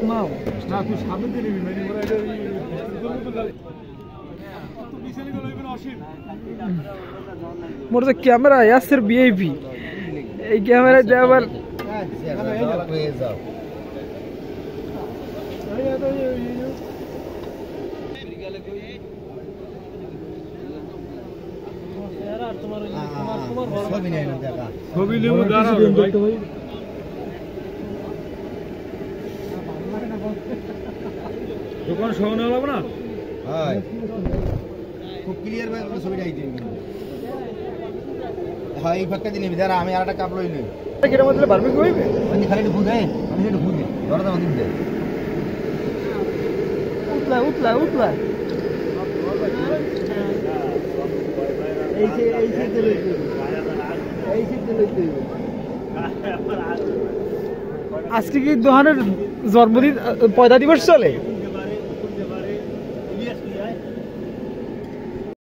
নাও না তুই সামনে দিয়ে নিবি মানে ওরা এটা মোর যে ক্যামেরা ইয়াসের ভিআইপি এই ক্যামেরা দিয়ে আবার ছবি নেব দাঁড়াবে ভাই দোকান সহনে লাগবে না হ্যাঁ খুব ক্লিয়ার ভাই ছবিটা আইতে হ্যাঁ এই ফাঁকটা দিনে বিদারা আমি আরেকটা কাপ লই নই এর মধ্যে বারবিকিউ হইবে আমি খালি একটু ফুদ দেয় আমি একটু ফুদ দিই দরজা বন্ধ দিই উতলা এই যে আজকে কি দোহানের জন্মদিন ৫ দিবস চলে